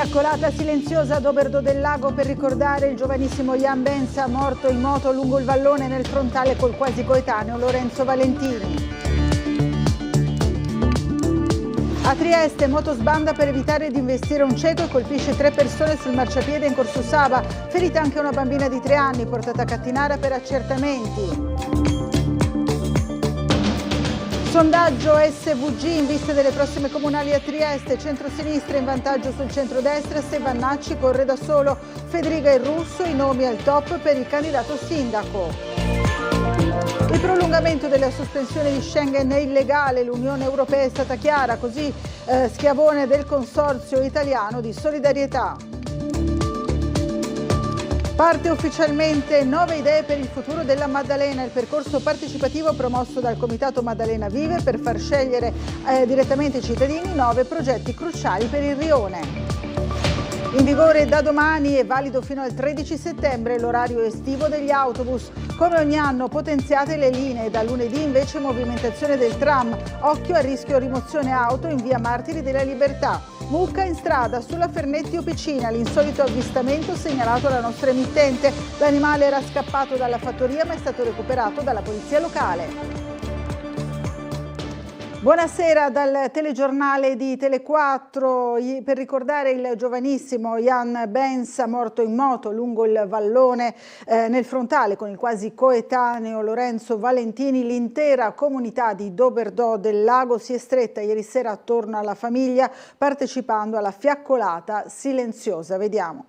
Fiaccolata silenziosa ad Oberdo del Lago per ricordare il giovanissimo Jan Bensa, morto in moto lungo il vallone nel frontale col quasi coetaneo Lorenzo Valentini. A Trieste, motosbanda per evitare di investire un cieco e colpisce 3 persone sul marciapiede in Corso Saba. Ferita anche una bambina di 3 anni, portata a Cattinara per accertamenti. Sondaggio SVG in vista delle prossime comunali a Trieste, centro-sinistra in vantaggio sul centro-destra, se Vannacci corre da solo, Federica e Russo i nomi al top per il candidato sindaco. Il prolungamento della sospensione di Schengen è illegale, l'Unione Europea è stata chiara, così Schiavone del Consorzio Italiano di Solidarietà. Parte ufficialmente 9 idee per il futuro della Maddalena, il percorso partecipativo promosso dal Comitato Maddalena Vive per far scegliere direttamente ai cittadini 9 progetti cruciali per il rione. In vigore da domani e valido fino al 13 settembre l'orario estivo degli autobus. Come ogni anno potenziate le linee, da lunedì invece movimentazione del tram. Occhio a rischio rimozione auto in via Martiri della Libertà. Mucca in strada sulla Fernetti Opicina, l'insolito avvistamento segnalato alla nostra emittente. L'animale era scappato dalla fattoria ma è stato recuperato dalla polizia locale. Buonasera dal telegiornale di Tele4 per ricordare il giovanissimo Jan Bensa, morto in moto lungo il vallone nel frontale con il quasi coetaneo Lorenzo Valentini. L'intera comunità di Doberdò del Lago si è stretta ieri sera attorno alla famiglia partecipando alla fiaccolata silenziosa. Vediamo.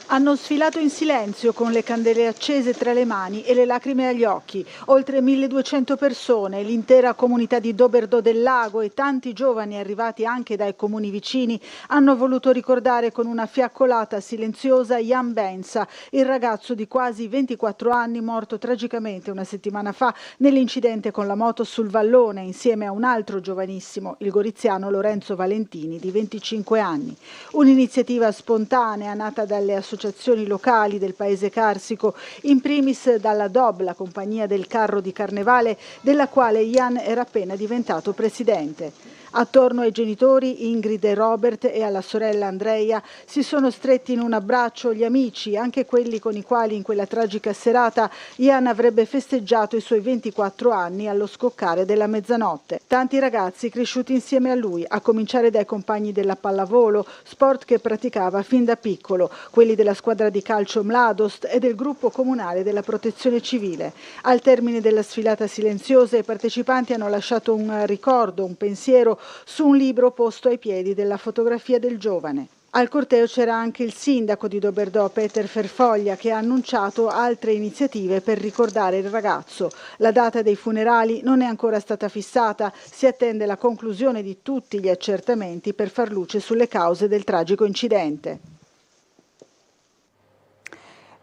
Hanno sfilato in silenzio con le candele accese tra le mani e le lacrime agli occhi. Oltre 1200 persone, l'intera comunità di Doberdò del Lago e tanti giovani arrivati anche dai comuni vicini hanno voluto ricordare con una fiaccolata silenziosa Jan Bensa, il ragazzo di quasi 24 anni morto tragicamente una settimana fa nell'incidente con la moto sul vallone insieme a un altro giovanissimo, il goriziano Lorenzo Valentini di 25 anni. Un'iniziativa spontanea nata dalle associazioni locali del paese carsico, in primis dalla DOB, la compagnia del carro di carnevale della quale Jan era appena diventato presidente. Attorno ai genitori Ingrid e Robert e alla sorella Andrea si sono stretti in un abbraccio gli amici, anche quelli con i quali in quella tragica serata Jan avrebbe festeggiato i suoi 24 anni allo scoccare della mezzanotte. Tanti ragazzi cresciuti insieme a lui, a cominciare dai compagni della pallavolo, sport che praticava fin da piccolo, quelli della squadra di calcio Mladost e del gruppo comunale della protezione civile. Al termine della sfilata silenziosa i partecipanti hanno lasciato un ricordo, un pensiero su un libro posto ai piedi della fotografia del giovane. Al corteo c'era anche il sindaco di Doberdò, Peter Ferfoglia, che ha annunciato altre iniziative per ricordare il ragazzo. La data dei funerali non è ancora stata fissata, si attende la conclusione di tutti gli accertamenti per far luce sulle cause del tragico incidente.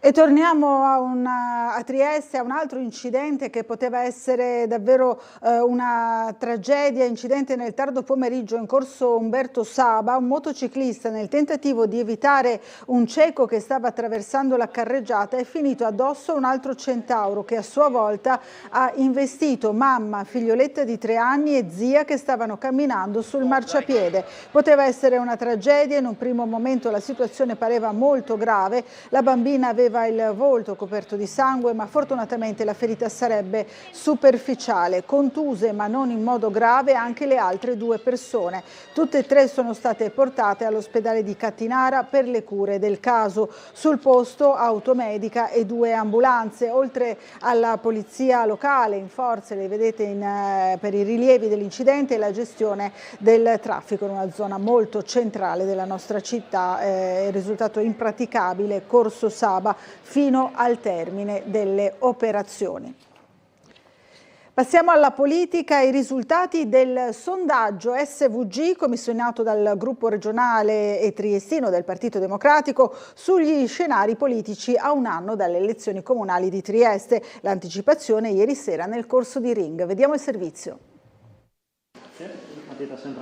E torniamo a Trieste, a un altro incidente che poteva essere davvero una tragedia, incidente nel tardo pomeriggio in corso Umberto Saba. Un motociclista nel tentativo di evitare un cieco che stava attraversando la carreggiata è finito addosso a un altro centauro che a sua volta ha investito mamma, figlioletta di 3 anni e zia che stavano camminando sul marciapiede. Poteva essere una tragedia, in un primo momento la situazione pareva molto grave, la bambina aveva il volto coperto di sangue, ma fortunatamente la ferita sarebbe superficiale. Contuse ma non in modo grave anche le altre 2 persone. Tutte e 3 sono state portate all'ospedale di Cattinara per le cure del caso. Sul posto automedica e 2 ambulanze, oltre alla polizia locale in forze, le vedete per i rilievi dell'incidente e la gestione del traffico in una zona molto centrale della nostra città. È risultato impraticabile Corso Saba fino al termine delle operazioni. Passiamo alla politica e i risultati del sondaggio SVG commissionato dal gruppo regionale e triestino del Partito Democratico sugli scenari politici a un anno dalle elezioni comunali di Trieste. L'anticipazione ieri sera nel corso di Ring. Vediamo il servizio.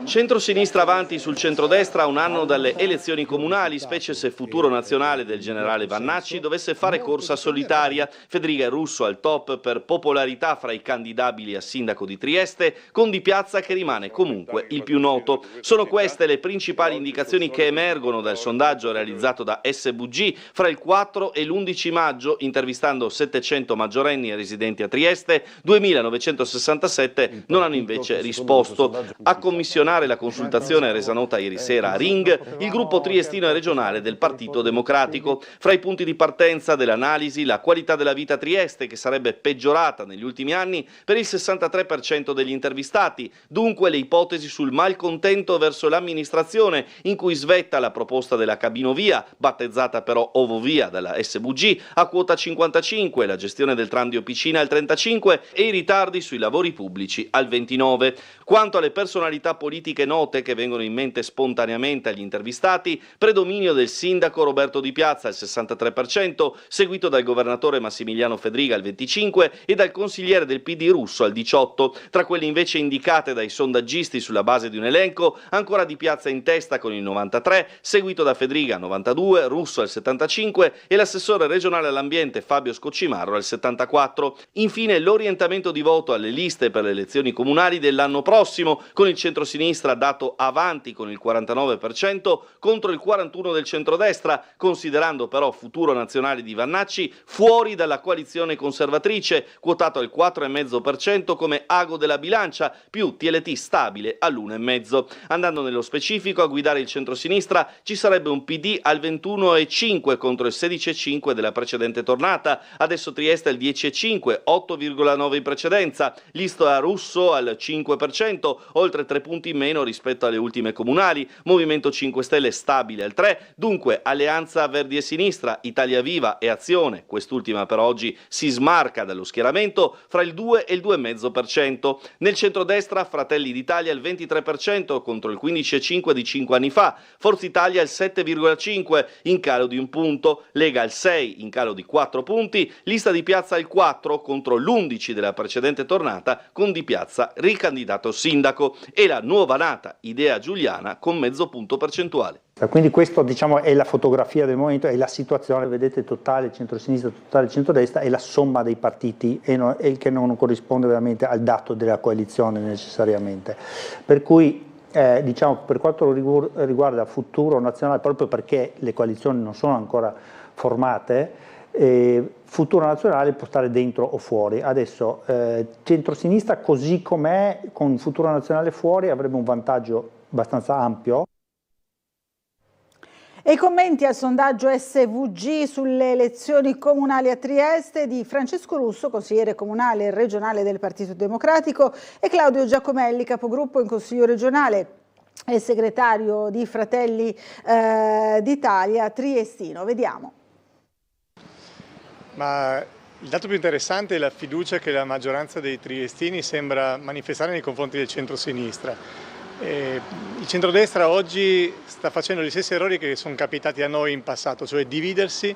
Centro-sinistra avanti sul centrodestra a un anno dalle elezioni comunali, specie se futuro nazionale del generale Vannacci dovesse fare corsa solitaria. Federica Russo al top per popolarità fra i candidabili a sindaco di Trieste, con Di Piazza che rimane comunque il più noto. Sono queste le principali indicazioni che emergono dal sondaggio realizzato da SVG fra il 4 e l'11 maggio, intervistando 700 maggiorenni residenti a Trieste, 2.967 non hanno invece risposto. A commissionare la consultazione resa nota ieri sera a Ring il gruppo triestino e regionale del Partito Democratico. Fra i punti di partenza dell'analisi la qualità della vita a Trieste, che sarebbe peggiorata negli ultimi anni per il 63% degli intervistati, dunque le ipotesi sul malcontento verso l'amministrazione, in cui svetta la proposta della cabinovia, battezzata però Ovovia dalla SVG, a quota 55, la gestione del tram di Opicina al 35 e i ritardi sui lavori pubblici al 29. Quanto alle personalità politiche note che vengono in mente spontaneamente agli intervistati, predominio del sindaco Roberto Di Piazza al 63%, seguito dal governatore Massimiliano Fedriga al 25% e dal consigliere del PD Russo al 18%. Tra quelle invece indicate dai sondaggisti sulla base di un elenco, ancora Di Piazza in testa con il 93%, seguito da Fedriga al 92%, Russo al 75% e l'assessore regionale all'ambiente Fabio Scoccimarro al 74%. Infine l'orientamento di voto alle liste per le elezioni comunali dell'anno prossimo, con il centrosinistra dato avanti con il 49% contro il 41% del centrodestra, considerando però Futuro Nazionale di Vannacci fuori dalla coalizione conservatrice, quotato al 4,5% come ago della bilancia, più TLT stabile all'1,5%. Andando nello specifico, a guidare il centrosinistra ci sarebbe un PD al 21,5% contro il 16,5% della precedente tornata, adesso Trieste al 10,5%, 8,9% in precedenza, Lista Russo al 5%, oltre 3 punti in meno rispetto alle ultime comunali, Movimento 5 Stelle stabile al 3%, dunque Alleanza Verdi e Sinistra, Italia Viva e Azione, quest'ultima però oggi si smarca dallo schieramento, fra il 2 e il 2,5%. Nel centrodestra Fratelli d'Italia il 23% contro il 15,5% di 5 anni fa, Forza Italia il 7,5% in calo di 1 punto, Lega al 6% in calo di 4 punti, Lista Di Piazza al 4% contro l'11% della precedente tornata, con Di Piazza ricandidato sindaco, e la nuova nata Idea Giuliana con mezzo punto percentuale. Quindi questo, diciamo, è la fotografia del momento, è la situazione, vedete, totale centrosinistra, totale centrodestra, è la somma dei partiti e il che non corrisponde veramente al dato della coalizione necessariamente. Per cui diciamo, per quanto riguarda il futuro nazionale, proprio perché le coalizioni non sono ancora formate, futuro nazionale può stare dentro o fuori. Adesso centrosinistra così com'è, con futuro nazionale fuori, avrebbe un vantaggio abbastanza ampio. E i commenti al sondaggio SVG sulle elezioni comunali a Trieste di Francesco Russo, consigliere comunale e regionale del Partito Democratico, e Claudio Giacomelli, capogruppo in Consiglio regionale e segretario di Fratelli d'Italia triestino. Vediamo. Ma il dato più interessante è la fiducia che la maggioranza dei triestini sembra manifestare nei confronti del centro-sinistra. Il centrodestra oggi sta facendo gli stessi errori che sono capitati a noi in passato, cioè dividersi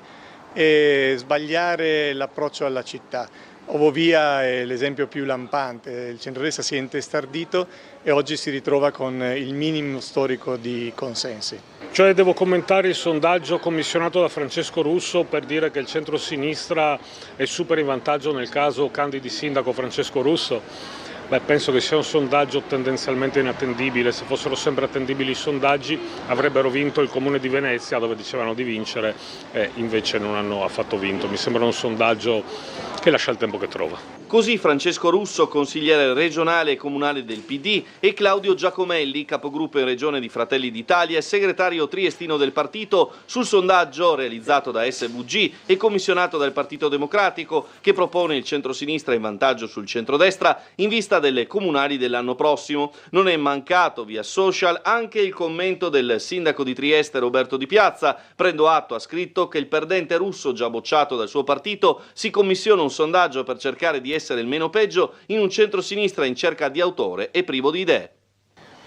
e sbagliare l'approccio alla città. Ovovia è l'esempio più lampante, il centrodestra si è intestardito e oggi si ritrova con il minimo storico di consensi. Cioè devo commentare il sondaggio commissionato da Francesco Russo per dire che il centro-sinistra è super in vantaggio nel caso candidi sindaco Francesco Russo? Beh, penso che sia un sondaggio tendenzialmente inattendibile. Se fossero sempre attendibili i sondaggi avrebbero vinto il Comune di Venezia, dove dicevano di vincere, e invece non hanno affatto vinto. Mi sembra un sondaggio che lascia il tempo che trova. Così Francesco Russo, consigliere regionale e comunale del PD, e Claudio Giacomelli, capogruppo in regione di Fratelli d'Italia e segretario triestino del partito, sul sondaggio realizzato da SVG e commissionato dal Partito Democratico, che propone il centrosinistra in vantaggio sul centrodestra in vista delle comunali dell'anno prossimo. Non è mancato via social anche il commento del sindaco di Trieste Roberto Di Piazza. Prendo atto, ha scritto, che il perdente Russo, già bocciato dal suo partito, si commissiona un sondaggio per cercare di essere il meno peggio in un centrosinistra in cerca di autore e privo di idee.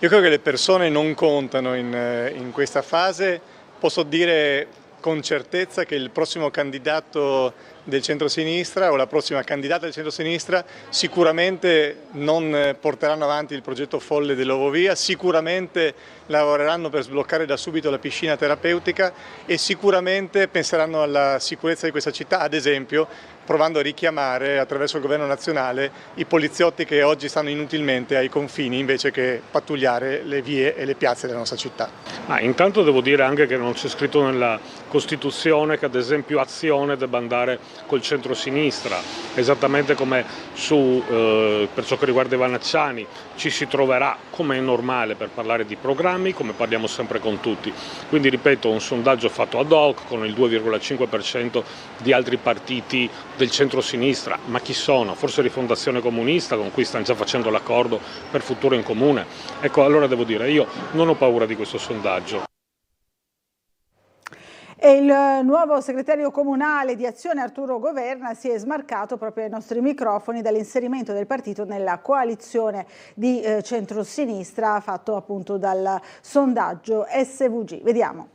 Io credo che le persone non contano in questa fase. Posso dire con certezza che il prossimo candidato del centrosinistra o la prossima candidata del centrosinistra sicuramente non porteranno avanti il progetto folle dell'Ovovia, sicuramente lavoreranno per sbloccare da subito la piscina terapeutica e sicuramente penseranno alla sicurezza di questa città, ad esempio provando a richiamare attraverso il governo nazionale i poliziotti che oggi stanno inutilmente ai confini invece che pattugliare le vie e le piazze della nostra città. Intanto devo dire anche che non c'è scritto nella Costituzione che ad esempio Azione debba andare col centro-sinistra, esattamente come per ciò che riguarda i Vanacciani ci si troverà, come è normale, per parlare di programmi, come parliamo sempre con tutti. Quindi ripeto, un sondaggio fatto ad hoc con il 2,5% di altri partiti del centro-sinistra, ma chi sono? Forse Rifondazione Comunista, con cui stanno già facendo l'accordo per Futuro in Comune. Ecco, allora devo dire, io non ho paura di questo sondaggio. E il nuovo segretario comunale di Azione, Arturo Governa, si è smarcato proprio ai nostri microfoni dall'inserimento del partito nella coalizione di centrosinistra fatto appunto dal sondaggio SVG. Vediamo.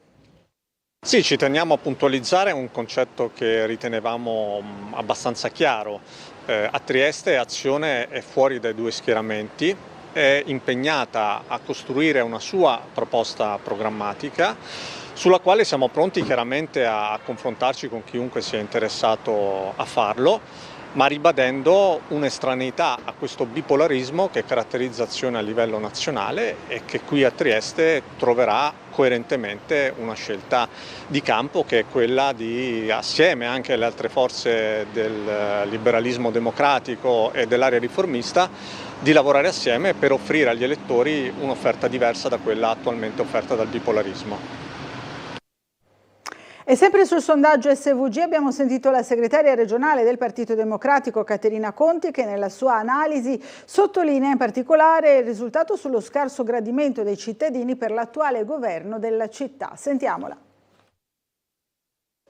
Sì, ci teniamo a puntualizzare un concetto che ritenevamo abbastanza chiaro. A Trieste Azione è fuori dai due schieramenti, è impegnata a costruire una sua proposta programmatica sulla quale siamo pronti chiaramente a confrontarci con chiunque sia interessato a farlo, ma ribadendo un'estraneità a questo bipolarismo che caratterizza Azione a livello nazionale e che qui a Trieste troverà coerentemente una scelta di campo che è quella di, assieme anche alle altre forze del liberalismo democratico e dell'area riformista, di lavorare assieme per offrire agli elettori un'offerta diversa da quella attualmente offerta dal bipolarismo. E sempre sul sondaggio SVG abbiamo sentito la segretaria regionale del Partito Democratico Caterina Conti, che nella sua analisi sottolinea in particolare il risultato sullo scarso gradimento dei cittadini per l'attuale governo della città. Sentiamola.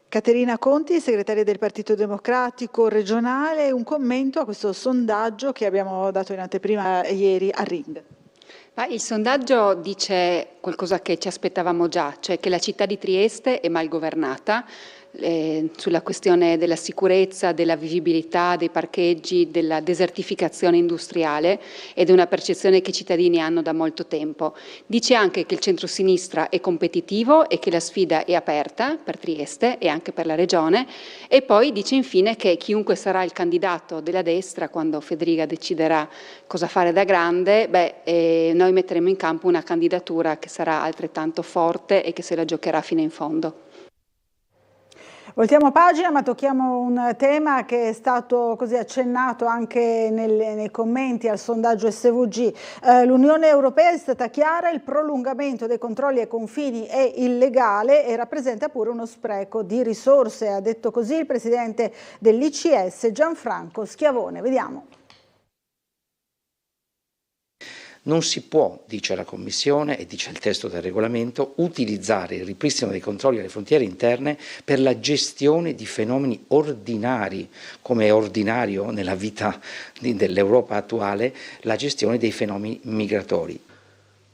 Caterina Conti, segretaria del Partito Democratico regionale, un commento a questo sondaggio che abbiamo dato in anteprima ieri a Ring. Il sondaggio dice qualcosa che ci aspettavamo già, cioè che la città di Trieste è mal governata sulla questione della sicurezza, della vivibilità, dei parcheggi, della desertificazione industriale, ed è una percezione che i cittadini hanno da molto tempo. Dice anche che il centrosinistra è competitivo e che la sfida è aperta per Trieste e anche per la regione, e poi dice infine che chiunque sarà il candidato della destra quando Federica deciderà cosa fare da grande, noi metteremo in campo una candidatura che sarà altrettanto forte e che se la giocherà fino in fondo. Voltiamo pagina, ma tocchiamo un tema che è stato così accennato anche nei commenti al sondaggio SVG. L'Unione Europea è stata chiara: il prolungamento dei controlli ai confini è illegale e rappresenta pure uno spreco di risorse. Ha detto così il presidente dell'ICS Gianfranco Schiavone. Vediamo. Non si può, dice la Commissione e dice il testo del regolamento, utilizzare il ripristino dei controlli alle frontiere interne per la gestione di fenomeni ordinari, come è ordinario nella vita dell'Europa attuale la gestione dei fenomeni migratori.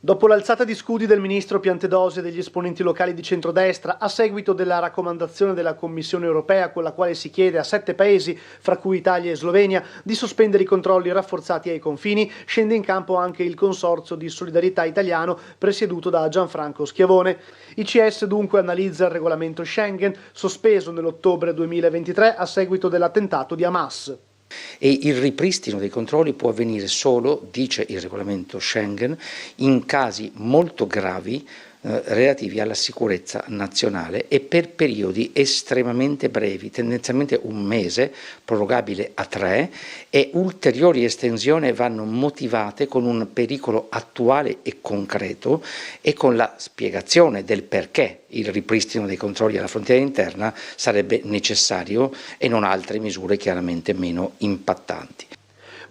Dopo l'alzata di scudi del ministro Piantedosi e degli esponenti locali di centrodestra, a seguito della raccomandazione della Commissione europea con la quale si chiede a 7 paesi, fra cui Italia e Slovenia, di sospendere i controlli rafforzati ai confini, scende in campo anche il Consorzio di Solidarietà Italiano presieduto da Gianfranco Schiavone. ICS dunque analizza il regolamento Schengen, sospeso nell'ottobre 2023 a seguito dell'attentato di Hamas. E il ripristino dei controlli può avvenire solo, dice il regolamento Schengen, in casi molto gravi relativi alla sicurezza nazionale e per periodi estremamente brevi, tendenzialmente un mese, prorogabile a 3, e ulteriori estensioni vanno motivate con un pericolo attuale e concreto e con la spiegazione del perché il ripristino dei controlli alla frontiera interna sarebbe necessario e non altre misure chiaramente meno impattanti.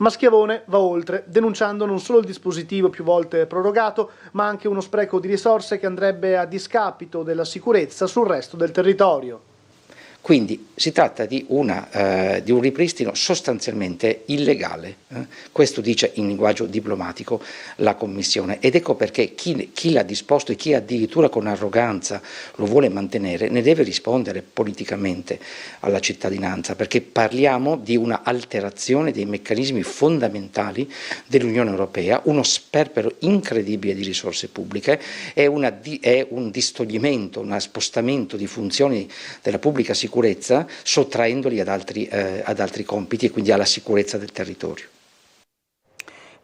Ma Schiavone va oltre, denunciando non solo il dispositivo più volte prorogato, ma anche uno spreco di risorse che andrebbe a discapito della sicurezza sul resto del territorio. Quindi si tratta di un ripristino sostanzialmente illegale, questo dice in linguaggio diplomatico la Commissione, ed ecco perché chi l'ha disposto e chi addirittura con arroganza lo vuole mantenere ne deve rispondere politicamente alla cittadinanza, perché parliamo di una alterazione dei meccanismi fondamentali dell'Unione Europea, uno sperpero incredibile di risorse pubbliche, è un distoglimento, uno spostamento di funzioni della pubblica sicurezza sottraendoli ad altri compiti e quindi alla sicurezza del territorio.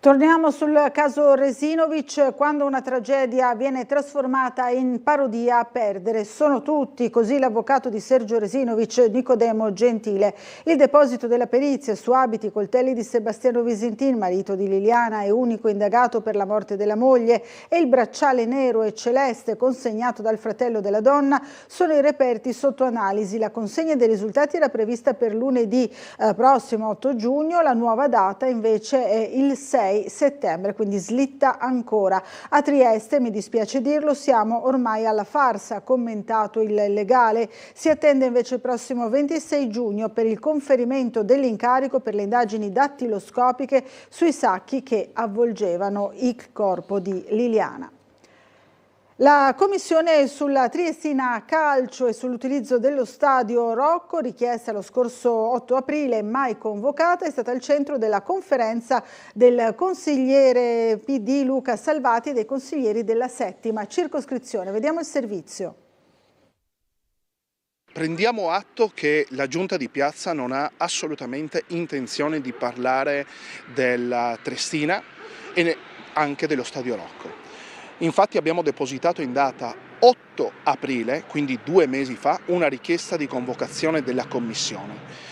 Torniamo sul caso Resinovic. Quando una tragedia viene trasformata in parodia, a perdere sono tutti, così l'avvocato di Sergio Resinovic, Nicodemo Gentile. Il deposito della perizia su abiti e coltelli di Sebastiano Visintin, marito di Liliana e unico indagato per la morte della moglie, e il bracciale nero e celeste consegnato dal fratello della donna sono i reperti sotto analisi. La consegna dei risultati era prevista per lunedì prossimo 8 giugno, la nuova data invece è il 6 settembre, quindi slitta ancora. A Trieste, mi dispiace dirlo, siamo ormai alla farsa, ha commentato il legale. Si attende invece il prossimo 26 giugno per il conferimento dell'incarico per le indagini dattiloscopiche sui sacchi che avvolgevano il corpo di Liliana. La commissione sulla Triestina Calcio e sull'utilizzo dello stadio Rocco, richiesta lo scorso 8 aprile, mai convocata, è stata al centro della conferenza del consigliere PD Luca Salvati e dei consiglieri della 7ª circoscrizione. Vediamo il servizio. Prendiamo atto che la Giunta di Piazza non ha assolutamente intenzione di parlare della Triestina e anche dello stadio Rocco. Infatti abbiamo depositato in data 8 aprile, quindi 2 mesi fa, una richiesta di convocazione della commissione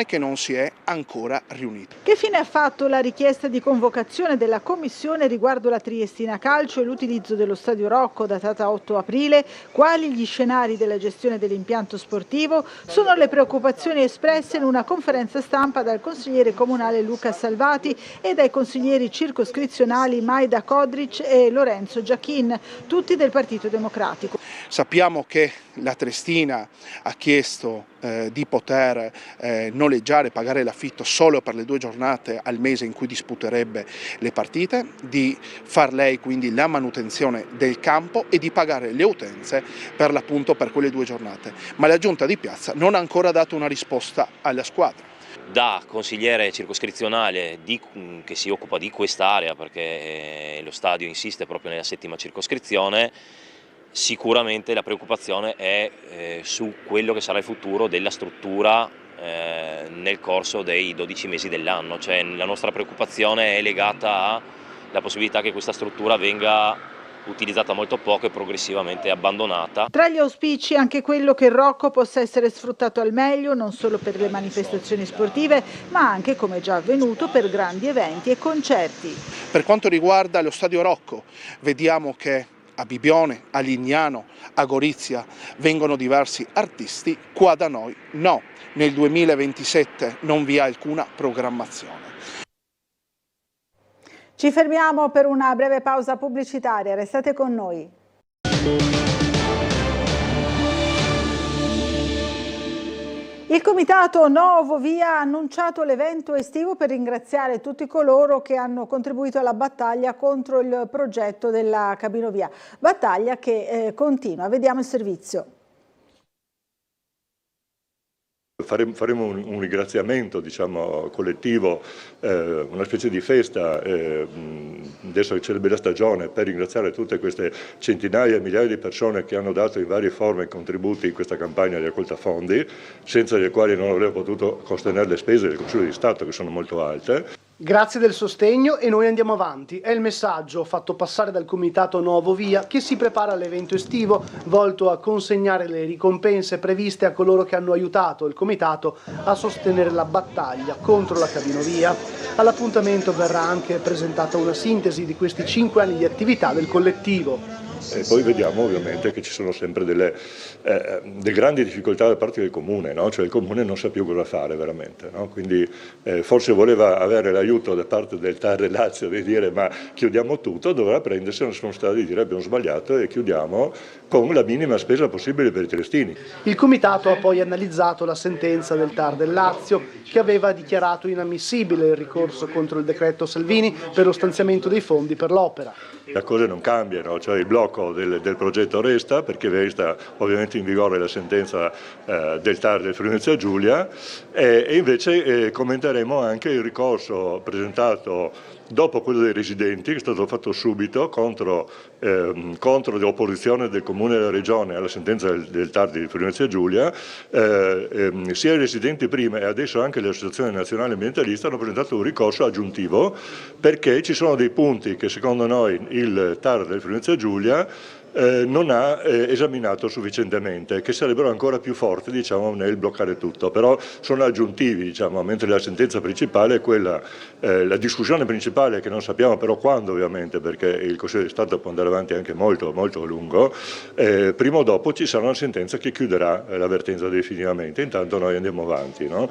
che non si è ancora riunita. Che fine ha fatto la richiesta di convocazione della commissione riguardo la Triestina Calcio e l'utilizzo dello stadio Rocco datata 8 aprile? Quali gli scenari della gestione dell'impianto sportivo? Sono le preoccupazioni espresse in una conferenza stampa dal consigliere comunale Luca Salvati e dai consiglieri circoscrizionali Maida Kodric e Lorenzo Giachin, tutti del Partito Democratico. Sappiamo che la Triestina ha chiesto di poter noleggiare, pagare l'affitto solo per le 2 giornate al mese in cui disputerebbe le partite, di far lei quindi la manutenzione del campo e di pagare le utenze per l'appunto per quelle 2 giornate. Ma la Giunta di Piazza non ha ancora dato una risposta alla squadra. Da consigliere circoscrizionale che si occupa di quest'area, perché lo stadio insiste proprio nella 7ª circoscrizione, sicuramente la preoccupazione è su quello che sarà il futuro della struttura nel corso dei 12 mesi dell'anno. Cioè, la nostra preoccupazione è legata alla possibilità che questa struttura venga utilizzata molto poco e progressivamente abbandonata. Tra gli auspici anche quello che il Rocco possa essere sfruttato al meglio non solo per le manifestazioni sportive, ma anche, come già avvenuto, per grandi eventi e concerti. Per quanto riguarda lo stadio Rocco, vediamo che a Bibione, a Lignano, a Gorizia vengono diversi artisti, qua da noi no. Nel 2027 non vi è alcuna programmazione. Ci fermiamo per una breve pausa pubblicitaria, restate con noi. Il comitato Novo Via ha annunciato l'evento estivo per ringraziare tutti coloro che hanno contribuito alla battaglia contro il progetto della cabinovia, battaglia che continua. Vediamo il servizio. Faremo un ringraziamento, diciamo, collettivo, una specie di festa, adesso che c'è la bella stagione, per ringraziare tutte queste centinaia e migliaia di persone che hanno dato in varie forme contributi in questa campagna di raccolta fondi, senza le quali non avremmo potuto sostenere le spese del Consiglio di Stato, che sono molto alte. Grazie del sostegno e noi andiamo avanti. È il messaggio fatto passare dal comitato Novo Via che si prepara all'evento estivo volto a consegnare le ricompense previste a coloro che hanno aiutato il comitato a sostenere la battaglia contro la cabinovia. All'appuntamento verrà anche presentata una sintesi di questi 5 anni di attività del collettivo. E poi vediamo ovviamente che ci sono sempre delle grandi difficoltà da parte del Comune, no? Cioè il Comune non sa più cosa fare veramente, no? Quindi forse voleva avere l'aiuto da parte del TAR del Lazio di dire ma chiudiamo tutto, dovrà prendersi una responsabilità di dire abbiamo sbagliato e chiudiamo con la minima spesa possibile per i triestini. Il Comitato ha poi analizzato la sentenza del TAR del Lazio che aveva dichiarato inammissibile il ricorso contro il decreto Salvini per lo stanziamento dei fondi per l'opera. Le cose non cambiano, cioè il blocco del progetto resta perché resta ovviamente in vigore la sentenza del TAR del Friuli Venezia Giulia e invece commenteremo anche il ricorso presentato dopo quello dei residenti, che è stato fatto subito contro l'opposizione del Comune e della Regione alla sentenza del TAR di Friuli Venezia Giulia, sia i residenti prima e adesso anche le associazioni nazionali ambientaliste hanno presentato un ricorso aggiuntivo perché ci sono dei punti che secondo noi il TAR del Friuli Venezia Giulia non ha esaminato sufficientemente, che sarebbero ancora più forti nel bloccare tutto, però sono aggiuntivi, mentre la sentenza principale è quella, la discussione principale che non sappiamo però quando ovviamente, perché il Consiglio di Stato può andare avanti anche molto, molto a lungo, prima o dopo ci sarà una sentenza che chiuderà la vertenza definitivamente, intanto noi andiamo avanti. No?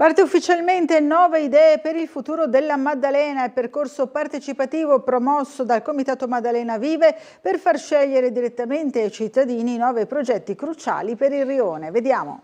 Parte ufficialmente 9 idee per il futuro della Maddalena, il percorso partecipativo promosso dal Comitato Maddalena Vive per far scegliere direttamente ai cittadini 9 progetti cruciali per il rione. Vediamo.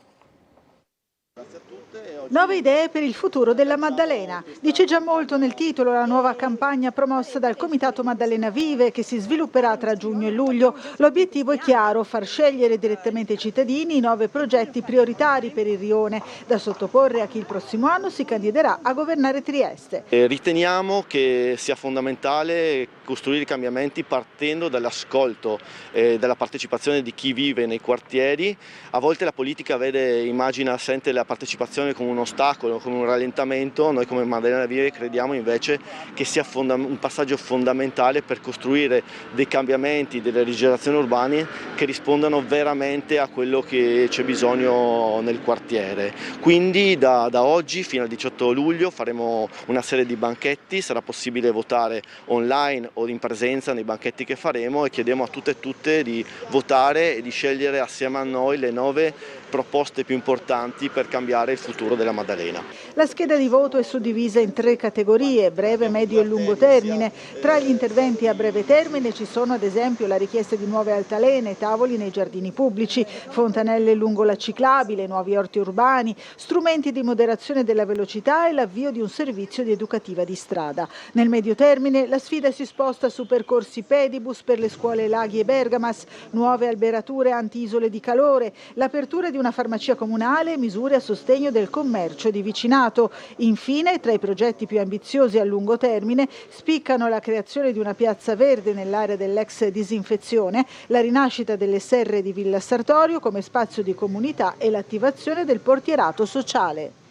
9 idee per il futuro della Maddalena. Dice già molto nel titolo la nuova campagna promossa dal Comitato Maddalena Vive che si svilupperà tra giugno e luglio. L'obiettivo è chiaro, far scegliere direttamente ai cittadini i 9 progetti prioritari per il rione da sottoporre a chi il prossimo anno si candiderà a governare Trieste. Riteniamo che sia fondamentale costruire i cambiamenti partendo dall'ascolto e dalla partecipazione di chi vive nei quartieri. A volte la politica immagina, sente la partecipazione come un ostacolo, come un rallentamento. Noi come Maddalena Vive crediamo invece che sia un passaggio fondamentale per costruire dei cambiamenti, delle rigenerazioni urbane che rispondano veramente a quello che c'è bisogno nel quartiere. Quindi da oggi fino al 18 luglio faremo una serie di banchetti, sarà possibile votare online o in presenza nei banchetti che faremo e chiediamo a tutte e tutte di votare e di scegliere assieme a noi le 9 proposte più importanti per cambiare il futuro della Maddalena. La scheda di voto è suddivisa in 3 categorie, breve, medio e lungo termine. Tra gli interventi a breve termine ci sono ad esempio la richiesta di nuove altalene, tavoli nei giardini pubblici, fontanelle lungo la ciclabile, nuovi orti urbani, strumenti di moderazione della velocità e l'avvio di un servizio di educativa di strada. Nel medio termine la sfida si sposta su percorsi pedibus per le scuole Laghi e Bergamas, nuove alberature anti-isole di calore, l'apertura di una farmacia comunale, misure a sostegno del commercio di vicinato. Infine, tra i progetti più ambiziosi a lungo termine, spiccano la creazione di una piazza verde nell'area dell'ex disinfezione, la rinascita delle serre di Villa Sartorio come spazio di comunità e l'attivazione del portierato sociale.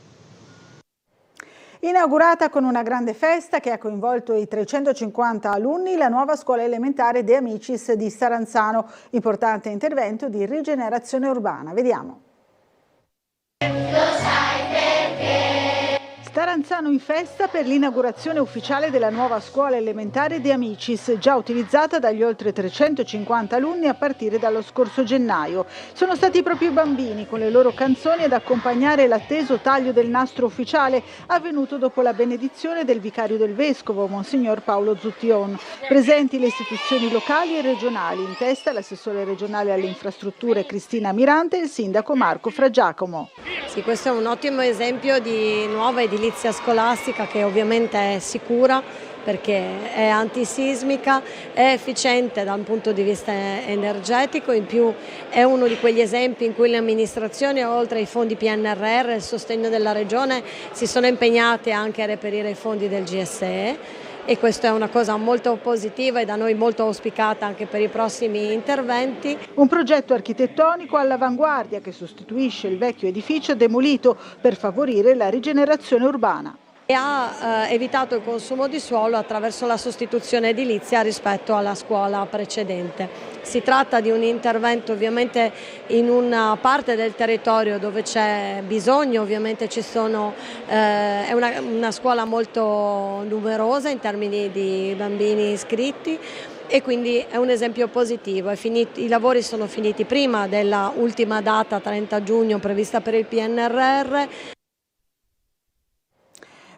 Inaugurata con una grande festa che ha coinvolto i 350 alunni, la nuova scuola elementare De Amicis di Staranzano. Importante intervento di rigenerazione urbana. Vediamo. Staranzano in festa per l'inaugurazione ufficiale della nuova scuola elementare De Amicis, già utilizzata dagli oltre 350 alunni a partire dallo scorso gennaio. Sono stati proprio i bambini con le loro canzoni ad accompagnare l'atteso taglio del nastro ufficiale avvenuto dopo la benedizione del vicario del vescovo, Monsignor Paolo Zuttion. Presenti le istituzioni locali e regionali, in testa l'assessore regionale alle infrastrutture Cristina Mirante e il sindaco Marco Fragiacomo. Sì, questo è un ottimo esempio di nuova edilizia scolastica che ovviamente è sicura perché è antisismica, è efficiente da un punto di vista energetico, in più è uno di quegli esempi in cui le amministrazioni, oltre ai fondi PNRR e il sostegno della Regione, si sono impegnate anche a reperire i fondi del GSE. E questa è una cosa molto positiva e da noi molto auspicata anche per i prossimi interventi. Un progetto architettonico all'avanguardia che sostituisce il vecchio edificio demolito per favorire la rigenerazione urbana. E ha evitato il consumo di suolo attraverso la sostituzione edilizia rispetto alla scuola precedente. Si tratta di un intervento ovviamente in una parte del territorio dove c'è bisogno, ovviamente è una scuola molto numerosa in termini di bambini iscritti e quindi è un esempio positivo. I lavori sono finiti prima della ultima data 30 giugno prevista per il PNRR.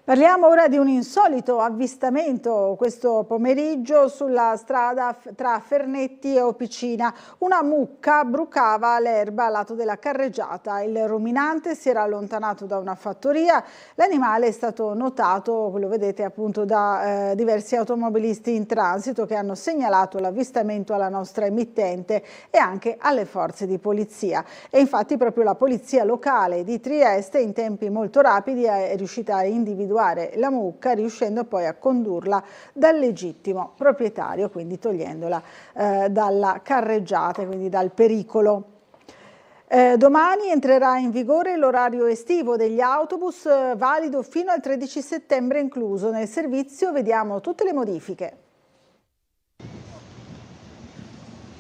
Parliamo ora di un insolito avvistamento questo pomeriggio sulla strada tra Fernetti e Opicina. Una mucca brucava l'erba al lato della carreggiata. Il ruminante si era allontanato da una fattoria. L'animale è stato notato, lo vedete appunto, da diversi automobilisti in transito che hanno segnalato l'avvistamento alla nostra emittente e anche alle forze di polizia. E infatti proprio la polizia locale di Trieste in tempi molto rapidi è riuscita a individuare la mucca, riuscendo poi a condurla dal legittimo proprietario, quindi togliendola dalla carreggiata, quindi dal pericolo. Domani entrerà in vigore l'orario estivo degli autobus, valido fino al 13 settembre incluso. Nel servizio vediamo tutte le modifiche.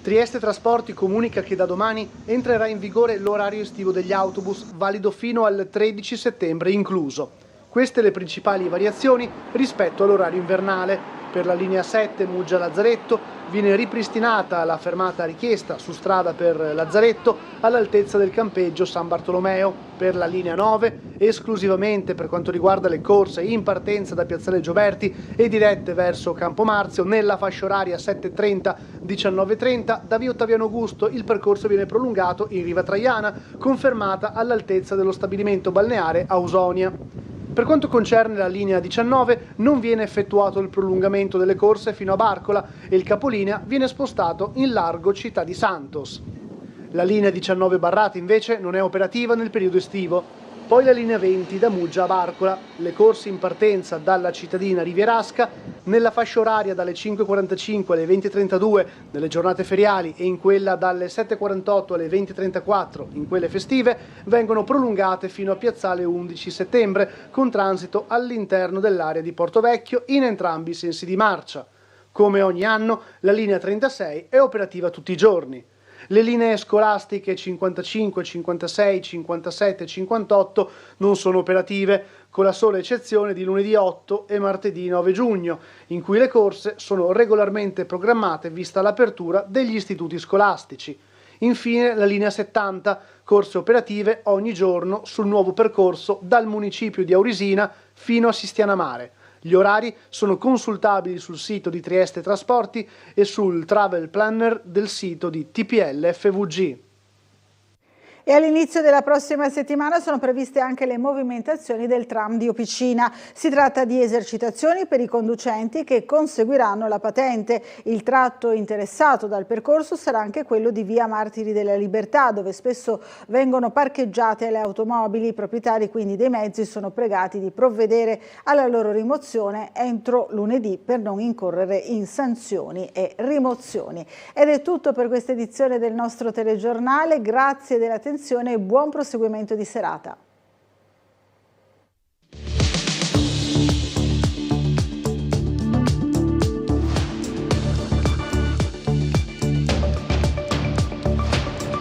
Trieste Trasporti comunica che da domani entrerà in vigore l'orario estivo degli autobus, valido fino al 13 settembre incluso. Queste le principali variazioni rispetto all'orario invernale. Per la linea 7 Muggia-Lazzaretto viene ripristinata la fermata richiesta su strada per Lazzaretto all'altezza del campeggio San Bartolomeo. Per la linea 9, esclusivamente per quanto riguarda le corse in partenza da Piazzale Gioberti e dirette verso Campomarzio, nella fascia oraria 7:30-19:30, da via Ottaviano Augusto il percorso viene prolungato in Riva Traiana, confermata all'altezza dello stabilimento balneare Ausonia. Per quanto concerne la linea 19 non viene effettuato il prolungamento delle corse fino a Barcola e il capolinea viene spostato in largo Città di Santos. La linea 19 Barrate invece non è operativa nel periodo estivo. Poi la linea 20 da Muggia a Barcola, le corse in partenza dalla cittadina rivierasca nella fascia oraria dalle 5:45 alle 20:32 nelle giornate feriali e in quella dalle 7:48 alle 20:34 in quelle festive vengono prolungate fino a Piazzale 11 settembre con transito all'interno dell'area di Portovecchio in entrambi i sensi di marcia. Come ogni anno la linea 36 è operativa tutti i giorni. Le linee scolastiche 55, 56, 57 e 58 non sono operative, con la sola eccezione di lunedì 8 e martedì 9 giugno, in cui le corse sono regolarmente programmate vista l'apertura degli istituti scolastici. Infine la linea 70, corse operative ogni giorno sul nuovo percorso dal municipio di Aurisina fino a Sistiana Mare. Gli orari sono consultabili sul sito di Trieste Trasporti e sul travel planner del sito di TPL FVG. E all'inizio della prossima settimana sono previste anche le movimentazioni del tram di Opicina. Si tratta di esercitazioni per i conducenti che conseguiranno la patente. Il tratto interessato dal percorso sarà anche quello di via Martiri della Libertà, dove spesso vengono parcheggiate le automobili. I proprietari quindi dei mezzi sono pregati di provvedere alla loro rimozione entro lunedì per non incorrere in sanzioni e rimozioni. Ed è tutto per questa edizione del nostro telegiornale. Grazie dell'attenzione e buon proseguimento di serata.